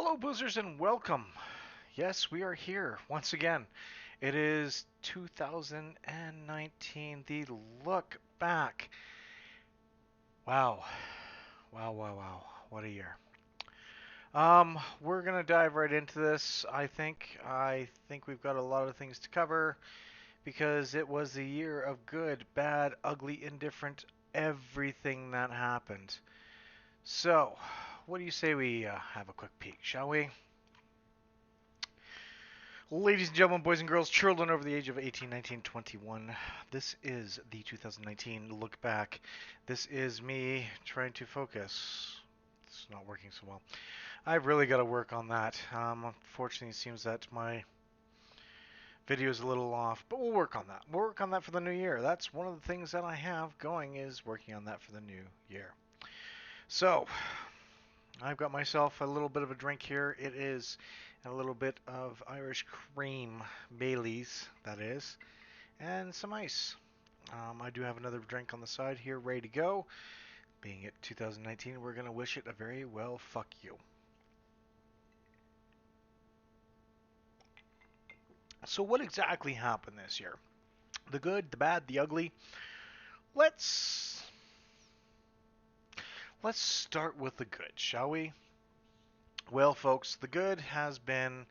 Hello, boozers, and welcome. Yes, we are here once again. It is 2019, the look back. Wow. Wow, wow, wow. What a year. We're gonna dive right into this. I think we've got a lot of things to cover because it was a year of good, bad, ugly, indifferent, everything that happened. So, what do you say we have a quick peek, shall we? Ladies and gentlemen, boys and girls, children over the age of 18, 19, 21, this is the 2019 look back. This is me trying to focus. It's not working so well. I've really got to work on that. Unfortunately, it seems that my video is a little off, but we'll work on that. We'll work on that for the new year. That's one of the things that I have going is working on that for the new year. So, I've got myself a little bit of a drink here. It is a little bit of Irish cream, Bailey's, that is, and some ice. I do have another drink on the side here ready to go. Being it 2019, we're going to wish it a very well fuck you. So, what exactly happened this year? The good, the bad, the ugly. Let's let's start with the good, shall we? Well, folks, the good has been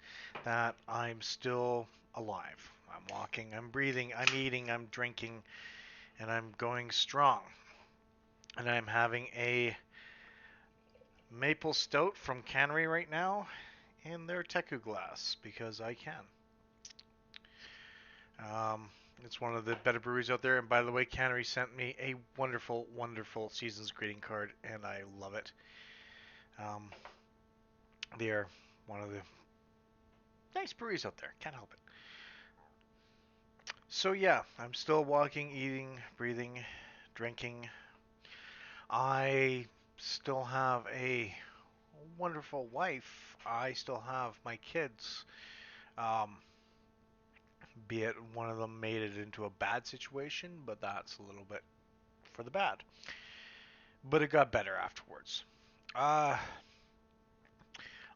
that I'm still alive. I'm walking, I'm breathing, I'm eating, I'm drinking, and I'm going strong. And I'm having a maple stout from Cannery right now in their Teku glass because I can. Um, it's one of the better breweries out there. And by the way, Cannery sent me a wonderful, wonderful season's greeting card, and I love it. Um, they are one of the nice breweries out there. Can't help it. So yeah, I'm still walking, eating, breathing, drinking. I still have a wonderful wife. I still have my kids. Um, be it one of them made it into a bad situation, but that's a little bit for the bad. But it got better afterwards. Uh,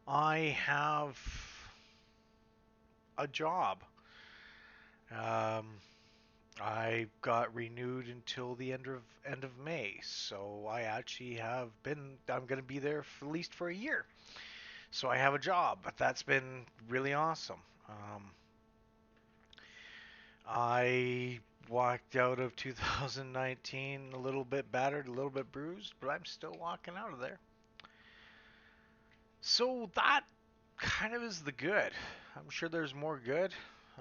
I have a job. Um, I got renewed until the end of May, so I actually have been. I'm going to be there for, at least for a year. So I have a job. That's been really awesome. I walked out of 2019 a little bit battered, a little bit bruised, but I'm still walking out of there. So that kind of is the good. I'm sure there's more good.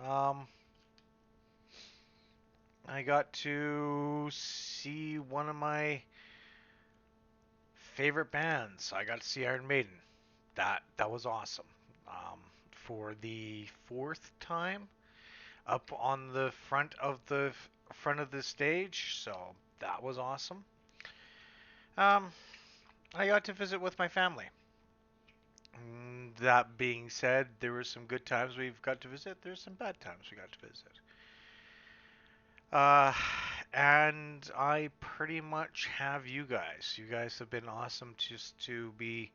Um, I got to see one of my favorite bands. I got to see Iron Maiden. That was awesome. For the fourth time up on the front of the stage, so that was awesome. Um, I got to visit with my family. That being said, there were some good times we've got to visit. There's some bad times we got to visit. Uh, and I pretty much have you guys. You guys have been awesome just to be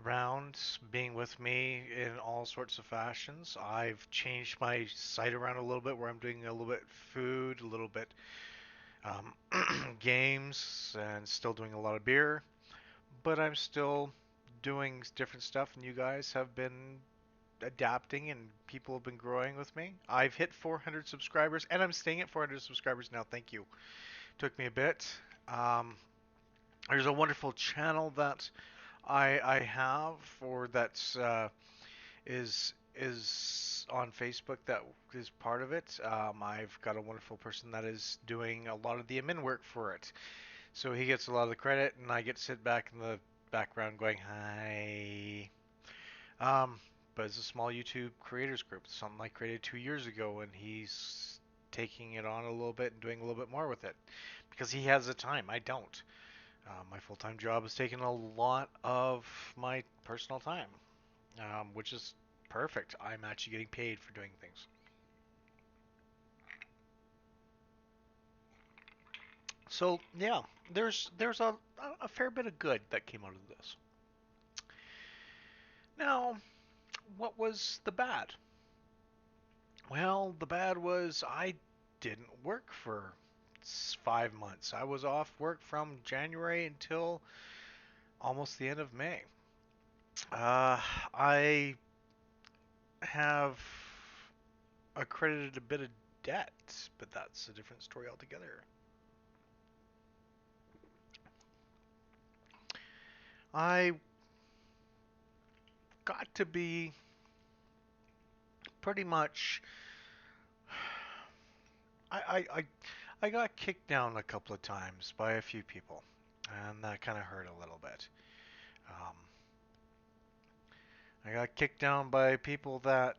around, being with me in all sorts of fashions. I've changed my site around a little bit where I'm doing a little bit food, a little bit games, and still doing a lot of beer. But I'm still doing different stuff, and you guys have been adapting and people have been growing with me. I've hit 400 subscribers and I'm staying at 400 subscribers now. Thank you. Took me a bit. Um, there's a wonderful channel that I have or that's is on Facebook that is part of it. I've got a wonderful person that is doing a lot of the admin work for it. So he gets a lot of the credit and I get to sit back in the background going, hi. Um, but it's a small YouTube creators group. It's something I created 2 years ago, and he's taking it on a little bit and doing a little bit more with it because he has the time. I don't. My full-time job has taken a lot of my personal time, which is perfect. I'm actually getting paid for doing things. So yeah, there's a fair bit of good that came out of this. Now, what was the bad? Well, the bad was I didn't work for 5 months. I was off work from January until almost the end of May. I have accredited a bit of debt, but that's a different story altogether. I got to be pretty much. I, I, I, I got kicked down a couple of times by a few people, and that kind of hurt a little bit. Um, I got kicked down by people that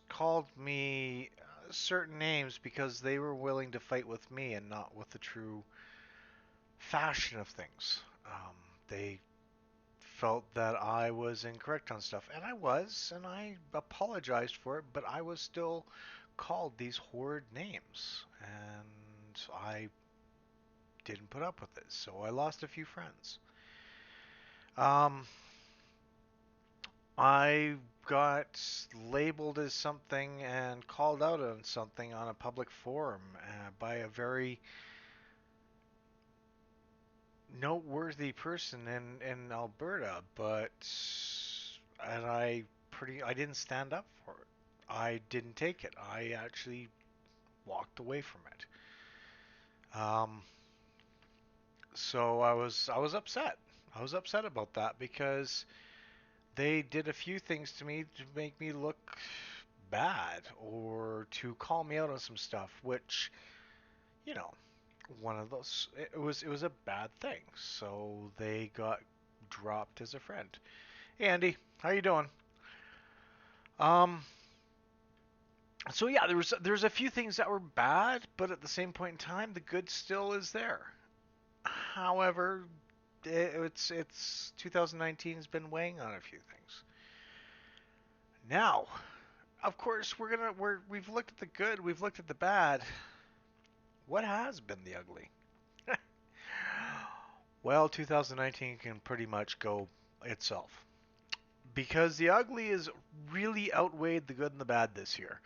called me certain names because they were willing to fight with me and not with the true fashion of things. They felt that I was incorrect on stuff, and I was, and I apologized for it, but I was still called these horrid names, and I didn't put up with it, so I lost a few friends. Um, I got labeled as something and called out on something on a public forum by a very noteworthy person in Alberta, but I didn't stand up for it. I didn't take it. I actually walked away from it. So I was upset. I was upset about that because they did a few things to me to make me look bad or to call me out on some stuff, which, you know, one of those it was a bad thing. So they got dropped as a friend. Hey Andy, how you doing? Um so yeah, there's a few things that were bad, but at the same point in time the good still is there. However, it's 2019 has been weighing on a few things. Now, of course, we've looked at the good, we've looked at the bad. What has been the ugly? Well, 2019 can pretty much go itself because the ugly is really outweighed the good and the bad this year.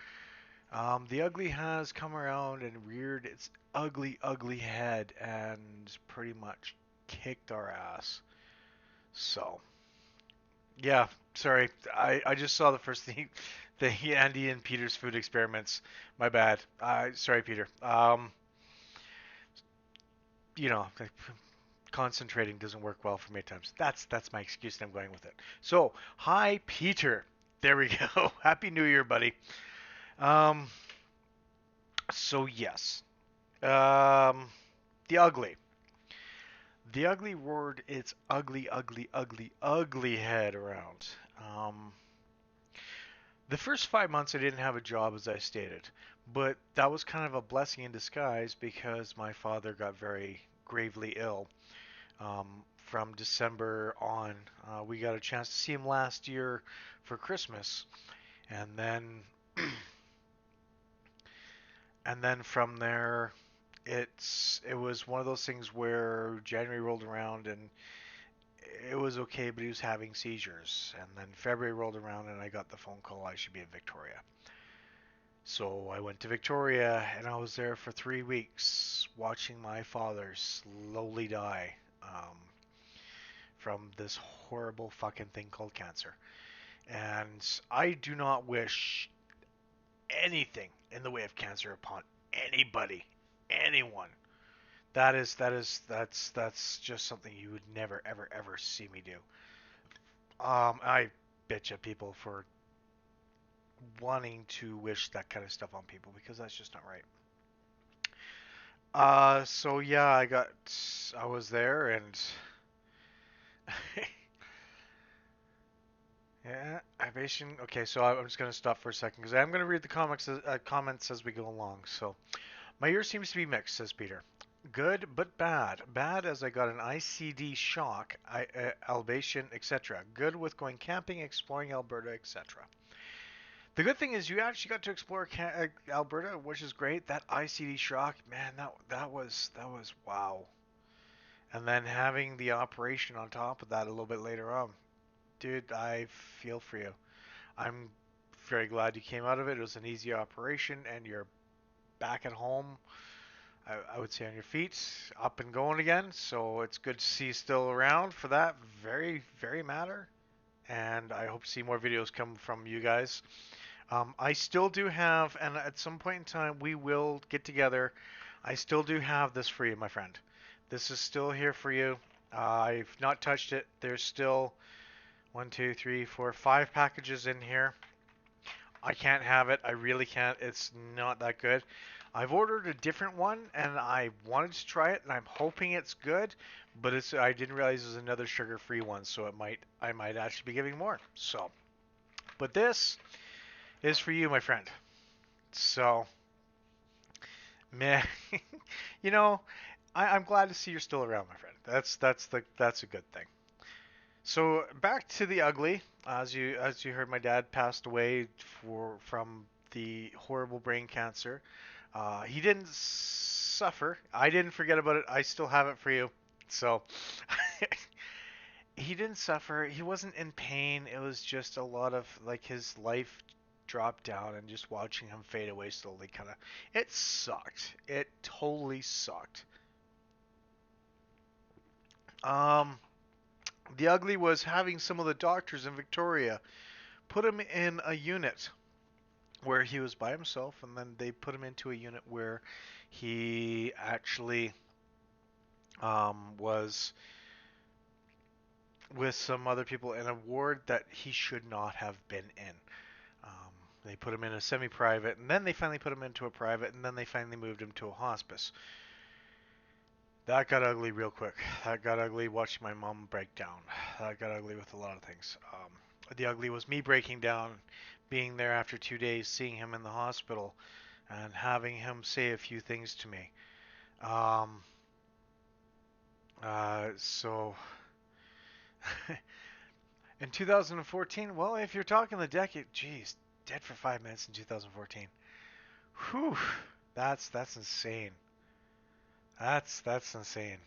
The ugly has come around and reared its ugly, ugly head and pretty much kicked our ass. So, yeah, sorry. I just saw the first thing, the Andy and Peter's food experiments. My bad. Sorry, Peter. You know, concentrating doesn't work well for me at times. That's my excuse, and I'm going with it. So, hi, Peter. There we go. Happy New Year, buddy. Um, so yes, um, the ugly. The ugly roared its ugly, ugly, ugly, ugly head around. Um, the first 5 months I didn't have a job, as I stated, but that was kind of a blessing in disguise because my father got very gravely ill. From December on, we got a chance to see him last year for Christmas, and then from there, it was one of those things where January rolled around and it was okay, but he was having seizures. And then February rolled around and I got the phone call I should be in Victoria. So I went to Victoria and I was there for 3 weeks watching my father slowly die from this horrible fucking thing called cancer. And I do not wish anything in the way of cancer upon anybody, anyone. That's just something you would never ever ever see me do. I bitch at people for wanting to wish that kind of stuff on people because that's just not right. So yeah, I was there and yeah, Ivation. Okay, so I'm just gonna stop for a second because I'm gonna read the comments as we go along. So my year seems to be mixed, says Peter. Good but bad. Bad as I got an ICD shock, albation, etc. Good with going camping, exploring Alberta, etc. The good thing is you actually got to explore Alberta, which is great. That ICD shock, man, that was wow. And then having the operation on top of that a little bit later on. Dude, I feel for you. I'm very glad you came out of it. It was an easy operation, and you're back at home. I would say on your feet, up and going again. So it's good to see you still around for that very, very matter. And I hope to see more videos come from you guys. I still do have, and at some point in time we will get together. I still do have this for you, my friend. This is still here for you. I've not touched it. There's still one, two, three, four, five packages in here. I can't have it. I really can't. It's not that good. I've ordered a different one and I wanted to try it and I'm hoping it's good, but I didn't realize there's another sugar-free one, so I might actually be giving more. So, but this is for you, my friend. So, man, you know, I'm glad to see you're still around, my friend. That's a good thing. So back to the ugly. As you heard, my dad passed away from the horrible brain cancer. He didn't suffer. I didn't forget about it. I still have it for you. So he didn't suffer. He wasn't in pain. It was just a lot of like his life dropped down and just watching him fade away slowly kind of it sucked. It totally sucked. Um the ugly was having some of the doctors in Victoria put him in a unit where he was by himself, and then they put him into a unit where he actually was with some other people in a ward that he should not have been in. They put him in a semi-private, and then they finally put him into a private, and then they finally moved him to a hospice. That got ugly real quick. That got ugly watching my mom break down. That got ugly with a lot of things. The ugly was me breaking down, being there after 2 days, seeing him in the hospital, and having him say a few things to me. Um, so in 2014, well, if you're talking the decade, geez, dead for 5 minutes in 2014. Whew, that's insane. That's insane.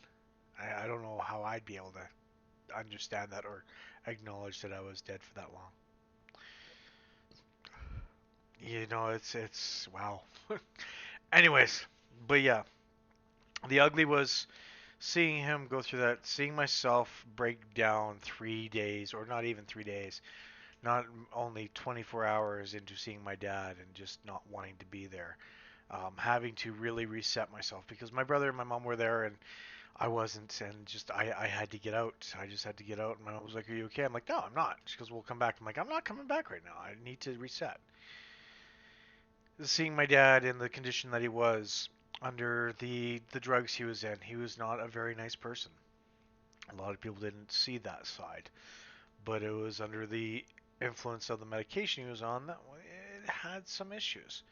I don't know how I'd be able to understand that or acknowledge that I was dead for that long. You know, it's wow. Anyways, but yeah, the ugly was seeing him go through that, seeing myself break down 3 days, or not even 3 days, not only 24 hours into seeing my dad and just not wanting to be there, having to really reset myself because my brother and my mom were there and I wasn't, and just I had to get out. I just had to get out, and my mom was like, "Are you okay?" I'm like, "No, I'm not." She goes, "We'll come back." I'm like, "I'm not coming back right now. I need to reset." Seeing my dad in the condition that he was under the drugs he was in, he was not a very nice person. A lot of people didn't see that side, but it was under the influence of the medication he was on that it had some issues.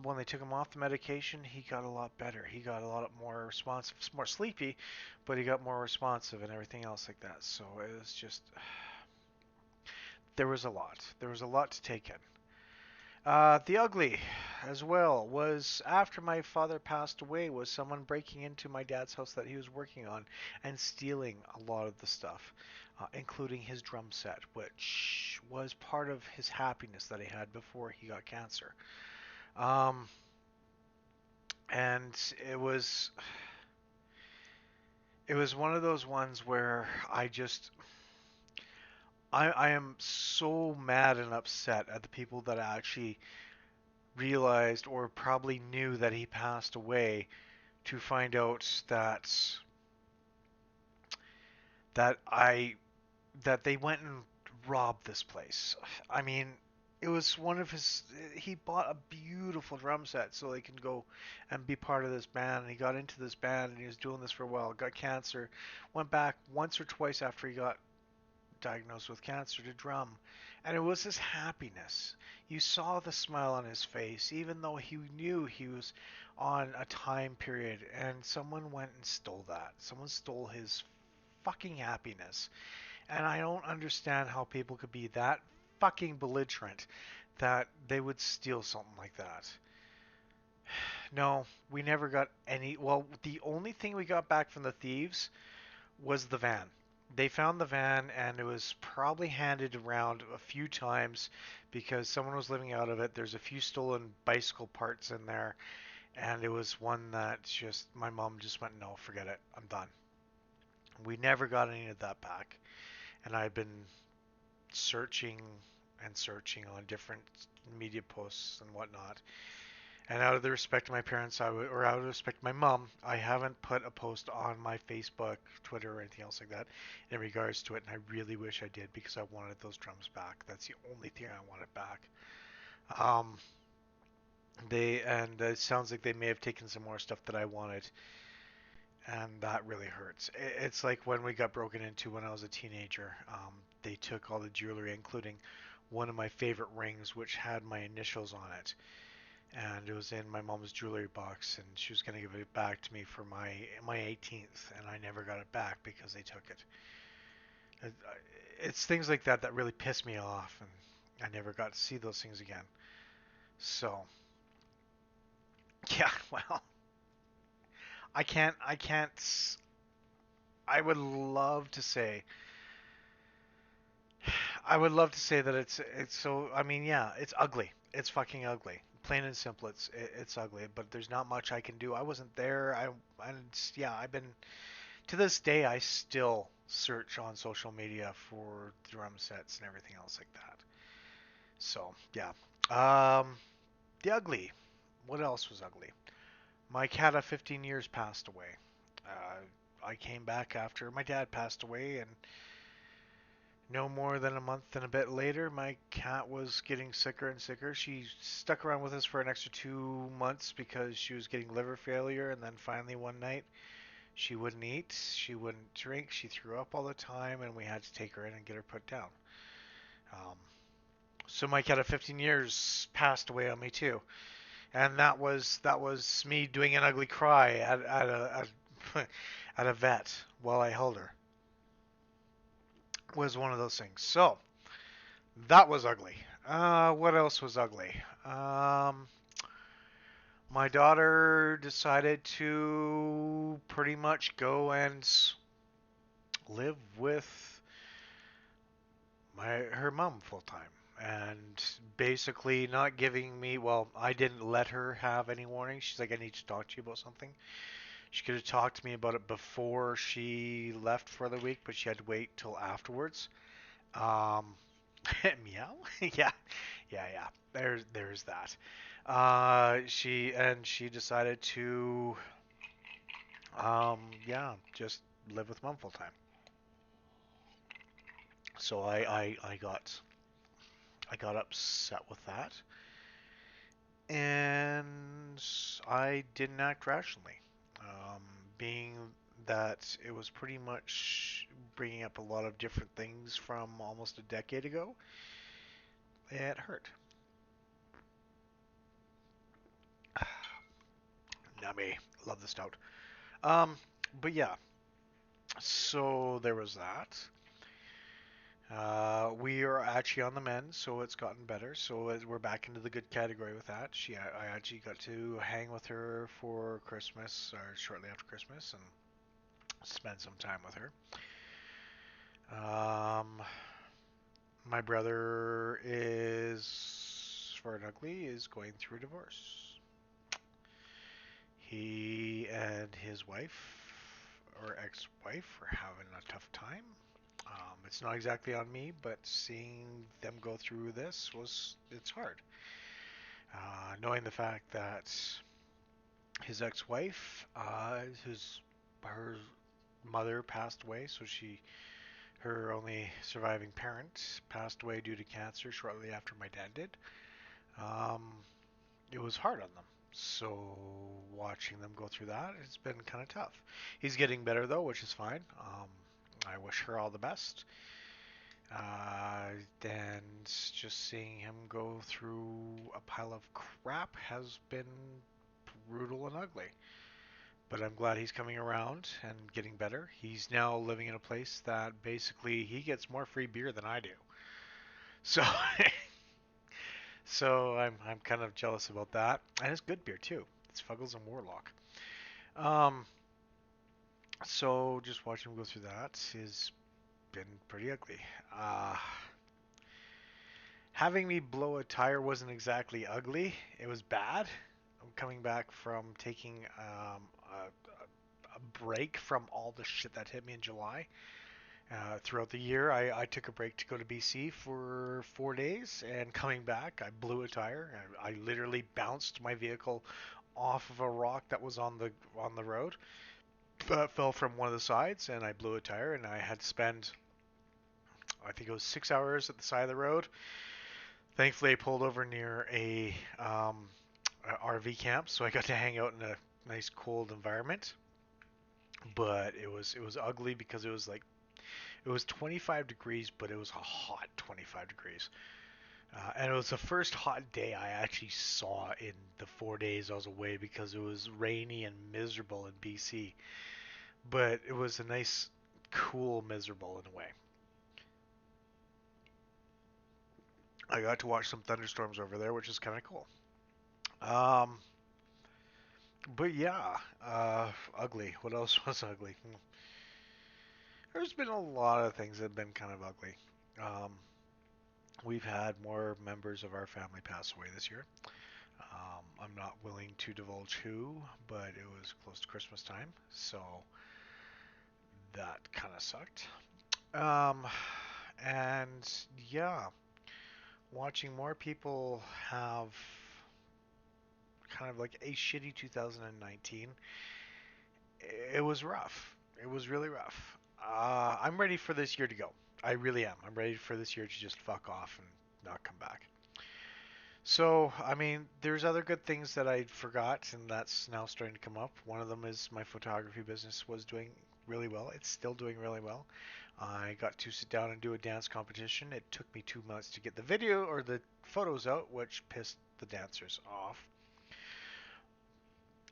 When they took him off the medication, he got a lot better. He got a lot more responsive, more sleepy, but he got more responsive and everything else like that. So it was just, there was a lot. There was a lot to take in. The ugly, as well, was after my father passed away, was someone breaking into my dad's house that he was working on and stealing a lot of the stuff, including his drum set, which was part of his happiness that he had before he got cancer. Um, and it was one of those ones where I am so mad and upset at the people that actually realized or probably knew that he passed away to find out that I that they went and robbed this place. I mean, it was one of his. He bought a beautiful drum set so he can go and be part of this band. And he got into this band and he was doing this for a while. Got cancer, went back once or twice after he got diagnosed with cancer to drum, and it was his happiness. You saw the smile on his face, even though he knew he was on a time period, and someone went and stole that. Someone stole his fucking happiness. And I don't understand how people could be that fucking belligerent that they would steal something like that. No, we never got any. Well, the only thing we got back from the thieves was the van. they found the van, and it was probably handed around a few times because someone was living out of it. There's a few stolen bicycle parts in there, and it was one that just my mom just went, no, forget it, I'm done. We never got any of that back, and I've been searching and searching on different media posts and whatnot. And out of the respect of my parents, or out of respect of my mom, I haven't put a post on my Facebook, Twitter, or anything else like that in regards to it. And I really wish I did because I wanted those drums back. That's the only thing I wanted back. Um, and it sounds like they may have taken some more stuff that I wanted, and that really hurts. It's like when we got broken into when I was a teenager. They took all the jewelry, including one of my favorite rings, which had my initials on it, and it was in my mom's jewelry box, and she was going to give it back to me for my 18th, and I never got it back because they took it. It's things like that that really piss me off, and I never got to see those things again. So, yeah, well, I can't. I would love to say I would love to say that it's so. I mean, yeah, it's ugly. It's fucking ugly. Plain and simple. It's ugly. But there's not much I can do. I wasn't there. And yeah, I've been to this day. I still search on social media for drum sets and everything else like that. So yeah. The ugly. What else was ugly? My cat of 15 years passed away. I came back after my dad passed away, and no more than a month and a bit later, my cat was getting sicker and sicker. She stuck around with us for an extra 2 months because she was getting liver failure, and then finally one night she wouldn't eat, she wouldn't drink, she threw up all the time, and we had to take her in and get her put down. Um, so my cat of 15 years passed away on me too, and that was me doing an ugly cry at a vet while I held her. Was one of those things. So that was ugly. What else was ugly? My daughter decided to pretty much go and live with her mom full time, and basically not giving me. Well, I didn't let her have any warning. She's like, I need to talk to you about something. She could have talked to me about it before she left for the week, but she had to wait till afterwards. Um, Meow. Yeah, yeah. There's that. She decided to yeah, just live with mom full time. So I got upset with that, and I didn't act rationally. Um, Being that it was pretty much bringing up a lot of different things from almost a decade ago, it hurt. Yummy. Love the stout. Um, but yeah, so there was that. We are actually on the mend, so it's gotten better. So we're back into the good category with that. I actually got to hang with her for Christmas, or shortly after Christmas, and spend some time with her. Um, my brother is, for an ugly, is going through a divorce. He and his wife, or ex-wife, are having a tough time. It's not exactly on me, but seeing them go through this it's hard. Knowing the fact that his ex-wife, her mother passed away, so her only surviving parent passed away due to cancer shortly after my dad did. Um, it was hard on them. So watching them go through that, it's been kind of tough. He's getting better though, which is fine. I wish her all the best. And just seeing him go through a pile of crap has been brutal and ugly. But I'm glad he's coming around and getting better. He's now living in a place that basically he gets more free beer than I do. So so I'm kind of jealous about that. And it's good beer too. It's Fuggles and Warlock. Um, so just watching him go through that is been pretty ugly. Uh, Having me blow a tire wasn't exactly ugly. It was bad. I'm coming back from taking a break from all the shit that hit me in July. Throughout the year, I took a break to go to BC for 4 days, and coming back, I blew a tire. I literally bounced my vehicle off of a rock that was on the road. Fell from one of the sides, and I blew a tire, and I had to spend, I think it was 6 hours at the side of the road. Thankfully, I pulled over near a RV camp, so I got to hang out in a nice cold environment. But it was ugly because it was 25 degrees, but it was a hot 25 degrees. And it was the first hot day I actually saw in the 4 days I was away because it was rainy and miserable in BC. But it was a nice, cool, miserable in a way. I got to watch some thunderstorms over there, which is kind of cool. Um, but yeah, ugly. What else was ugly? There's been a lot of things that have been kind of ugly. Um, we've had more members of our family pass away this year. I'm not willing to divulge who, but it was close to Christmas time, so that kind of sucked. Um, and yeah, watching more people have kind of like a shitty 2019, it was rough. It was really rough. I'm ready for this year to go. I really am. I'm ready for this year to just fuck off and not come back. So, I mean, there's other good things that I forgot, and that's now starting to come up. One of them is my photography business was doing really well. It's still doing really well. I got to sit down and do a dance competition. It took me 2 months to get the video or the photos out, which pissed the dancers off.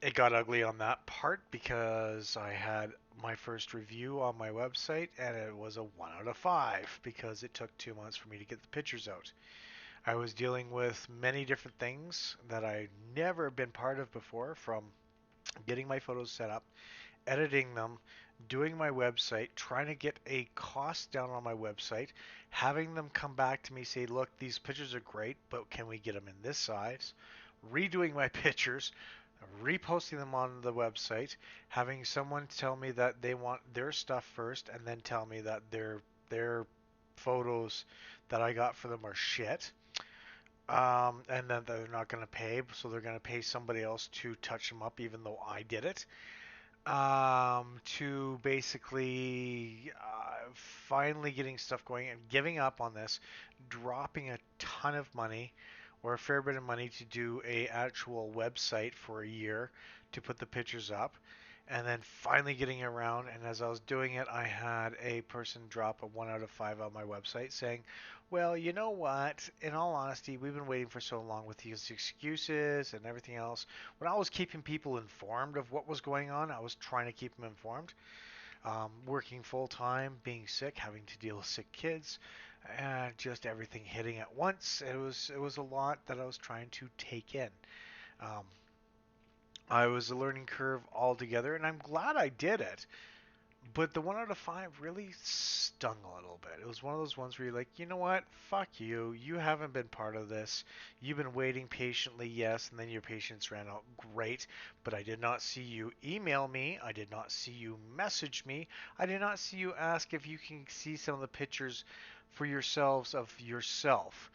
It got ugly on that part because I had my first review on my website and it was a 1 out of 5 because it took 2 months for me to get the pictures out. I was dealing with many different things that I'd never been part of before, from getting my photos set up, editing them, doing my website, trying to get a cost down on my website, having them come back to me say, look, these pictures are great, but can we get them in this size? Redoing my pictures, reposting them on the website, having someone tell me that they want their stuff first, and then tell me that their photos that I got for them are shit. And then they're not going to pay, so they're going to pay somebody else to touch them up, even though I did it. To basically finally getting stuff going and giving up on this, dropping a ton of money or a fair bit of money to do a actual website for a year to put the pictures up, and then finally getting around. And as I was doing it, I had a person drop a 1 out of 5 on my website saying, well, you know what? In all honesty, we've been waiting for so long with these excuses and everything else. When I was keeping people informed of what was going on, I was trying to keep them informed. Working full time, being sick, having to deal with sick kids, and just everything hitting at once. It was a lot that I was trying to take in. Um, I was a learning curve altogether, and I'm glad I did it. But the 1 out of 5 really stung a little bit. It was one of those ones where you're like, you know what? Fuck you. You haven't been part of this. You've been waiting patiently, yes, and then your patience ran out. Great. But I did not see you email me. I did not see you message me. I did not see you ask if you can see some of the pictures for yourselves of yourself.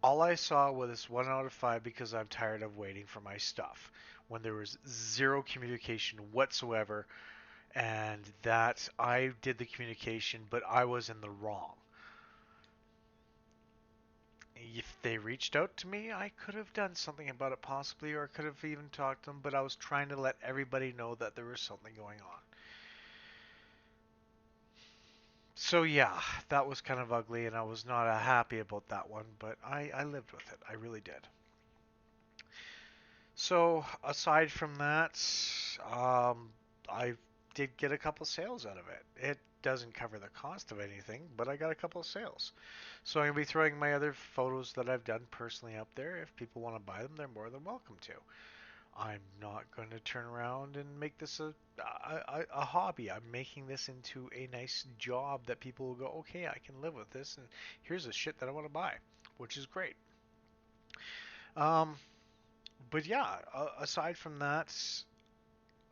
All I saw was this 1 out of 5 because I'm tired of waiting for my stuff. When there was zero communication whatsoever, and that I did the communication, but I was in the wrong. If they reached out to me, I could have done something about it possibly, or could have even talked to them, but I was trying to let everybody know that there was something going on. So yeah, that was kind of ugly, and I was not happy about that one, but I lived with it. I really did. So aside from that, um, I did get a couple sales out of it. It doesn't cover the cost of anything, but I got a couple of sales. So I'm going to be throwing my other photos that I've done personally up there. If people want to buy them, they're more than welcome to. I'm not going to turn around and make this a hobby. I'm making this into a nice job that people will go, okay, I can live with this, and here's the shit that I want to buy, which is great. Um, but yeah, aside from that,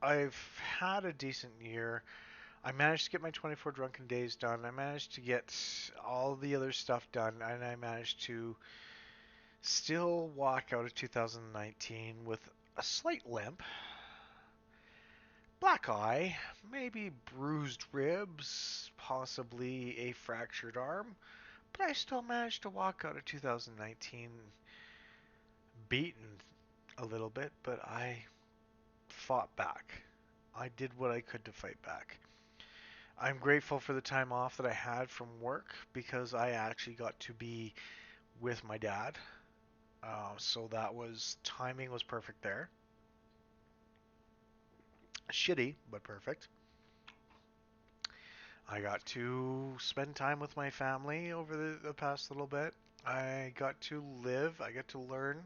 I've had a decent year. I managed to get my 24 drunken days done. I managed to get all the other stuff done, and I managed to still walk out of 2019 with a slight limp, black eye, maybe bruised ribs, possibly a fractured arm, but I still managed to walk out of 2019 beaten a little bit, but I fought back. I did what I could to fight back. I'm grateful for the time off that I had from work because I actually got to be with my dad. So that was timing was perfect there. Shitty, but perfect. I got to spend time with my family over the past little bit. I got to live, I got to learn.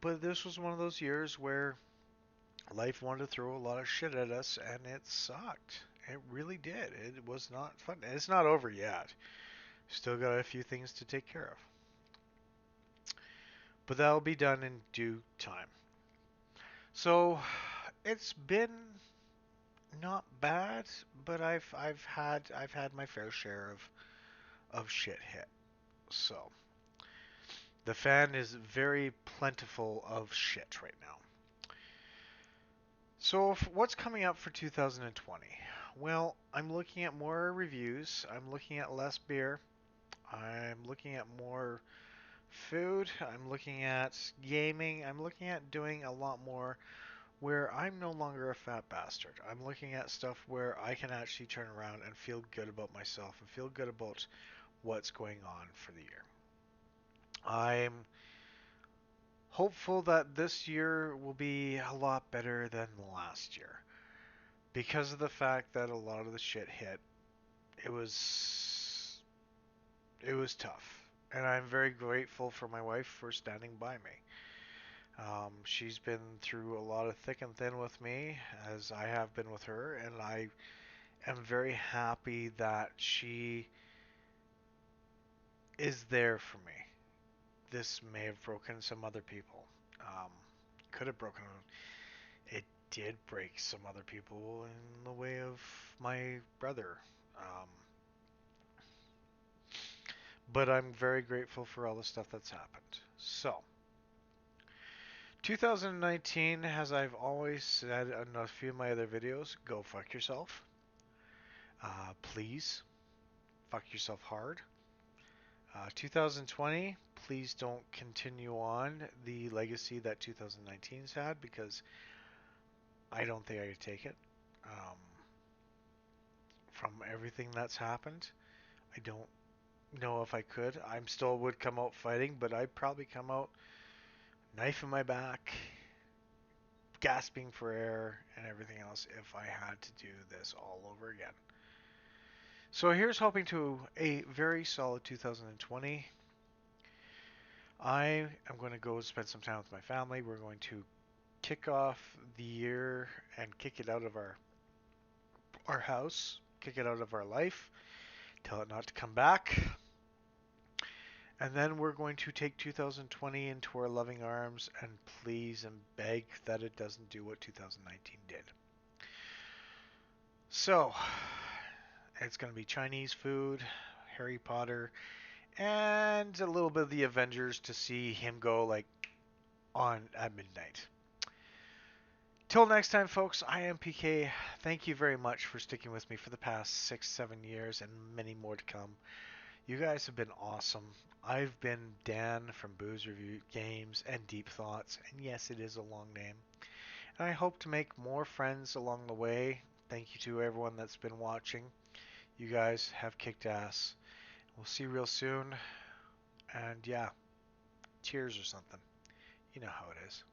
But this was one of those years where life wanted to throw a lot of shit at us, and it sucked. It really did. It was not fun. And it's not over yet. Still got a few things to take care of. But that'll be done in due time. So it's been not bad, but I've had my fair share of shit hit. So the fan is very plentiful of shit right now. So what's coming up for 2020? Well, I'm looking at more reviews. I'm looking at less beer. I'm looking at more food. I'm looking at gaming. I'm looking at doing a lot more where I'm no longer a fat bastard. I'm looking at stuff where I can actually turn around and feel good about myself and feel good about what's going on for the year. I'm hopeful that this year will be a lot better than last year because of the fact that a lot of the shit hit. It was it was tough, and I'm very grateful for my wife for standing by me. She's been through a lot of thick and thin with me, as I have been with her, and I am very happy that she is there for me. This may have broken some other people. Um, could have broken. It did break some other people in the way of my brother. Um, but I'm very grateful for all the stuff that's happened. So, 2019, as I've always said in a few of my other videos, go fuck yourself. Please, fuck yourself hard. 2020, please don't continue on the legacy that 2019's had because I don't think I could take it. From everything that's happened, I don't know if I could. I'm still would come out fighting, but I'd probably come out knife in my back, gasping for air, and everything else if I had to do this all over again. So here's hoping to a very solid 2020. I am going to go spend some time with my family. We're going to kick off the year and kick it out of our house, kick it out of our life, tell it not to come back. And then we're going to take 2020 into our loving arms and please and beg that it doesn't do what 2019 did. So, it's going to be Chinese food, Harry Potter, and a little bit of the Avengers to see him go like on at midnight. Till next time, folks, I am PK. Thank you very much for sticking with me for the past 6-7 years and many more to come. You guys have been awesome. I've been Dan from Booze Review Games and Deep Thoughts, and yes, it is a long name. And I hope to make more friends along the way. Thank you to everyone that's been watching. You guys have kicked ass. We'll see you real soon. And yeah, cheers or something. You know how it is.